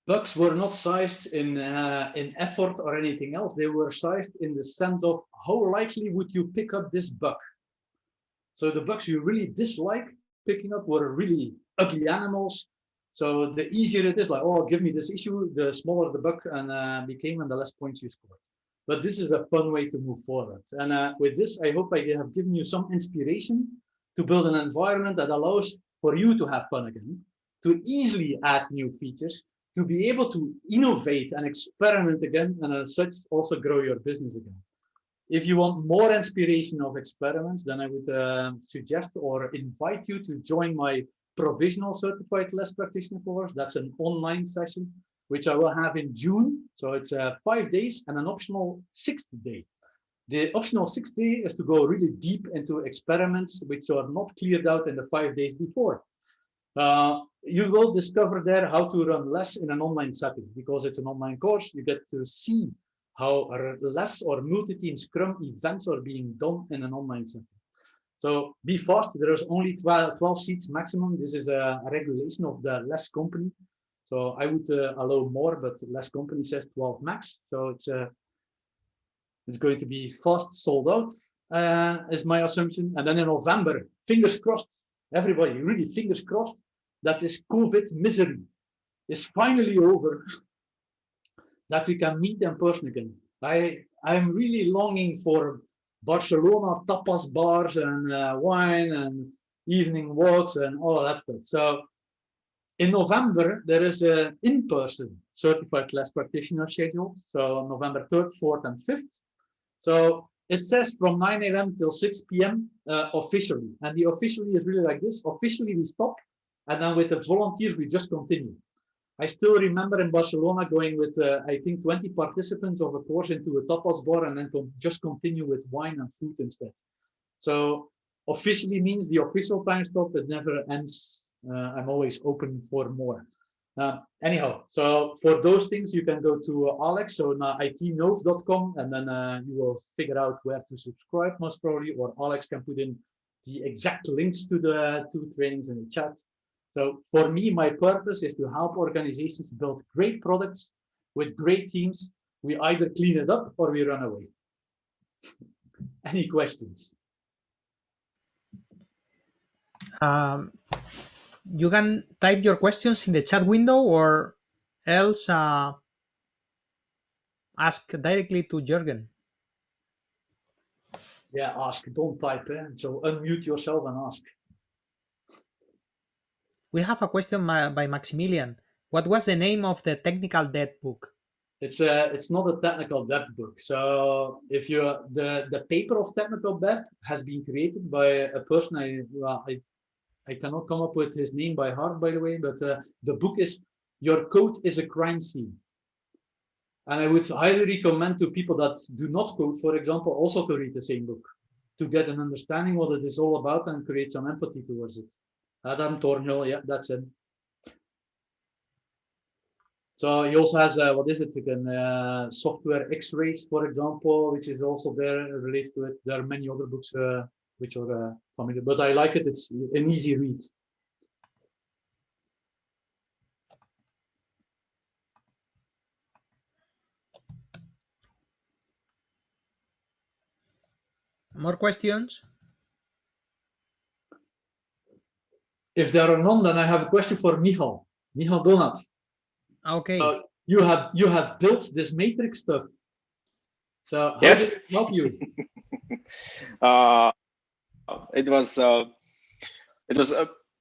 Bugs were not sized in effort or anything else. They were sized in the sense of how likely would you pick up this bug. So the bugs you really dislike picking up were really ugly animals. So the easier it is, like, oh, give me this issue, the smaller the bug and became, and the less points you scored. But this is a fun way to move forward. And with this, I hope I have given you some inspiration to build an environment that allows for you to have fun again, to easily add new features, to be able to innovate and experiment again, and as such also grow your business again. If you want more inspiration of experiments, then I would suggest or invite you to join my provisional certified LESS practitioner course. That's an online session, which I will have in June. So it's 5 days and an optional 6th day. The optional 6th day is to go really deep into experiments which are not cleared out in the 5 days before. You will discover there how to run LESS in an online setting. Because it's an online course, you get to see how LESS or multi-team Scrum events are being done in an online setting. So be fast, there is only 12 seats maximum. This is a regulation of the LESS company. So I would allow more, but LESS company says 12 max. So it's going to be fast sold out, is my assumption. And then in November, fingers crossed, everybody, really fingers crossed, that this COVID misery is finally over, that we can meet in person again. I'm really longing for Barcelona tapas bars and wine and evening walks and all of that stuff. So in November, there is an in-person certified LESS practitioner scheduled. So November 3rd, 4th, and 5th. So it says from 9 a.m. till 6 p.m. Officially. And the officially is really like this. Officially, we stop. And then with the volunteers, we just continue. I still remember in Barcelona going with, I think, 20 participants of a course into a tapas bar and then just continue with wine and food instead. So officially means the official time stop, it never ends. I'm always open for more. Anyhow, so for those things, you can go to Alex, so itnove.com, and then you will figure out where to subscribe, most probably, or Alex can put in the exact links to the two trainings in the chat. So for me, my purpose is to help organizations build great products with great teams. We either clean it up or we run away. Any questions? You can type your questions in the chat window or else ask directly to Jurgen. Yeah, ask, don't type. So unmute yourself and ask. We have a question by Maximilian. What was the name of the technical debt book? It's not a technical debt book. So if you the paper of technical debt has been created by a person I cannot come up with his name by heart, by the way, but the book is Your Code is a Crime Scene. And I would highly recommend to people that do not code, for example, also to read the same book, to get an understanding what it is all about and create some empathy towards it. Adam Thornhill, yeah, that's it. So he also has, what is it again, software X-rays, for example, which is also there related to it. There are many other books which are familiar, but I like it. It's an easy read. More questions? If there are none, then I have a question for Michal Donat. Okay. So you have built this matrix stuff. So how Yes. did it help you? It was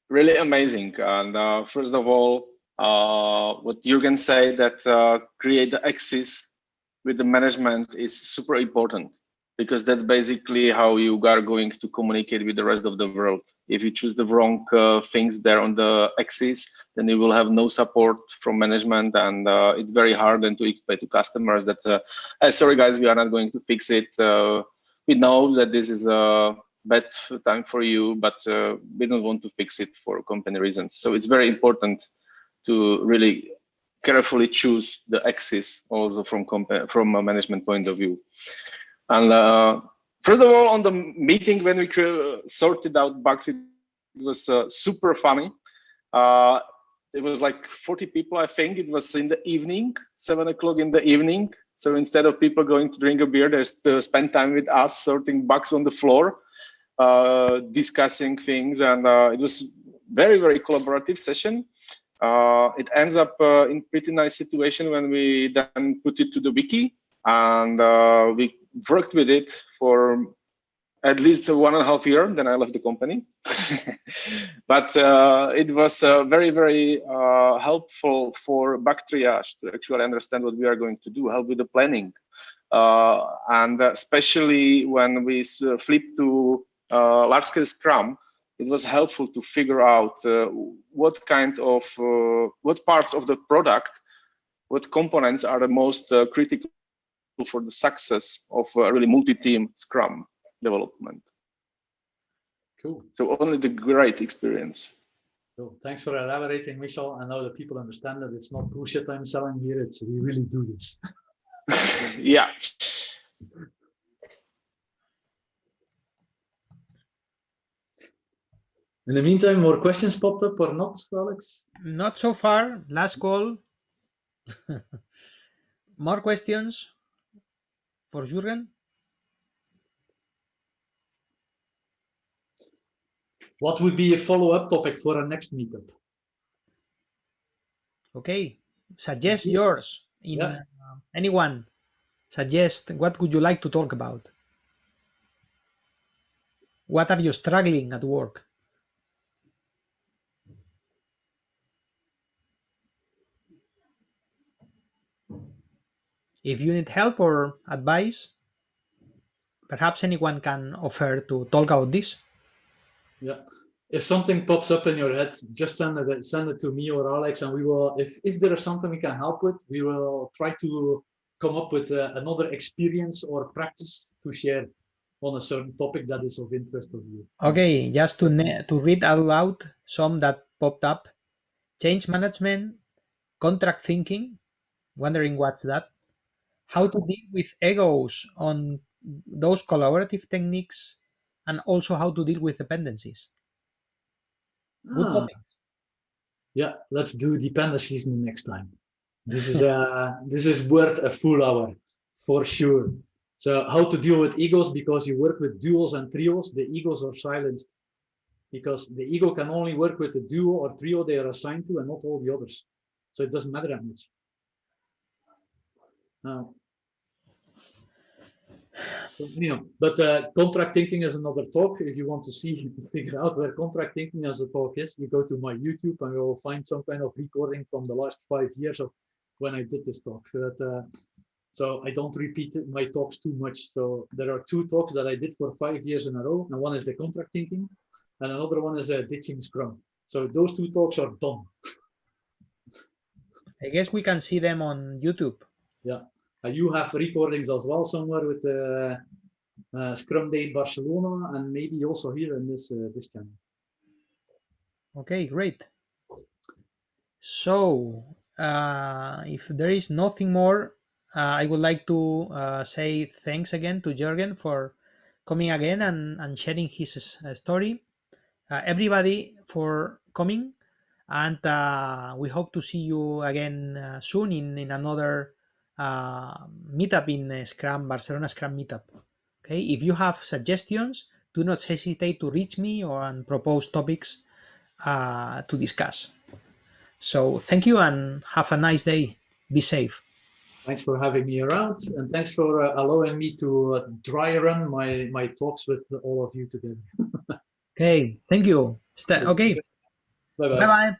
really amazing. And first of all, what Jurgen said, that create the axis with the management is super important, because that's basically how you are going to communicate with the rest of the world. If you choose the wrong things there on the axis, then you will have no support from management, and it's very hard then to explain to customers that, sorry guys, we are not going to fix it. We know that this is a bad time for you, but we don't want to fix it for company reasons. So it's very important to really carefully choose the axis also from a management point of view. And first of all, on the meeting when we sorted out bugs, it was super funny. It was like 40 people, I think. It was in the evening, 7 o'clock in the evening. So instead of people going to drink a beer, they spend time with us sorting bugs on the floor, discussing things, and it was very, very collaborative session. It ends up in pretty nice situation when we then put it to the wiki, and we worked with it for at least 1.5 years. Then I left the company. But it was very, very helpful for bug triage to actually understand what we are going to do, help with the planning. And especially when we flipped to large-scale Scrum, it was helpful to figure out what parts of the product, what components are the most critical for the success of really multi-team Scrum development. Cool. So only the great experience. Cool. Thanks for elaborating, Michel. And now the people understand that it's not bullshit I'm selling here. It's we really do this. Yeah. In the meantime, more questions popped up or not, Alex? Not so far. Last call. More questions for Jurgen? What would be a follow-up topic for our next meetup? Okay, suggest yours. Yeah. Anyone suggest what would you like to talk about? What are you struggling at work? If you need help or advice, perhaps anyone can offer to talk about this. Yeah. If something pops up in your head, just send it to me or Alex, and we will. If there is something we can help with, we will try to come up with another experience or practice to share on a certain topic that is of interest of you. Okay, just to read out loud some that popped up. Change management, contract thinking, wondering what's that. How to deal with egos on those collaborative techniques, and also how to deal with dependencies. Good topics. Yeah, let's do dependencies next time. This is worth a full hour for sure. So how to deal with egos, because you work with duos and trios, the egos are silenced because the ego can only work with the duo or trio they are assigned to and not all the others. So it doesn't matter that much. But contract thinking is another talk. If you want to figure out where contract thinking as a talk is, you go to my YouTube and you will find some kind of recording from the last 5 years of when I did this talk. So I don't repeat my talks too much. So there are 2 talks that I did for 5 years in a row. And one is the contract thinking and another one is ditching Scrum. So those 2 talks are done. I guess we can see them on YouTube. Yeah. You have recordings as well somewhere with Scrum Day Barcelona and maybe also here in this channel. Okay, great. So if there is nothing more, I would like to say thanks again to Jurgen for coming again and sharing his story. Everybody for coming, and we hope to see you again soon in another meetup in Scrum, Barcelona Scrum Meetup. Okay, if you have suggestions, do not hesitate to reach me and propose topics to discuss. So thank you and have a nice day. Be safe. Thanks for having me around, and thanks for allowing me to dry run my talks with all of you together. Okay, thank you. Okay. Bye-bye. Bye-bye.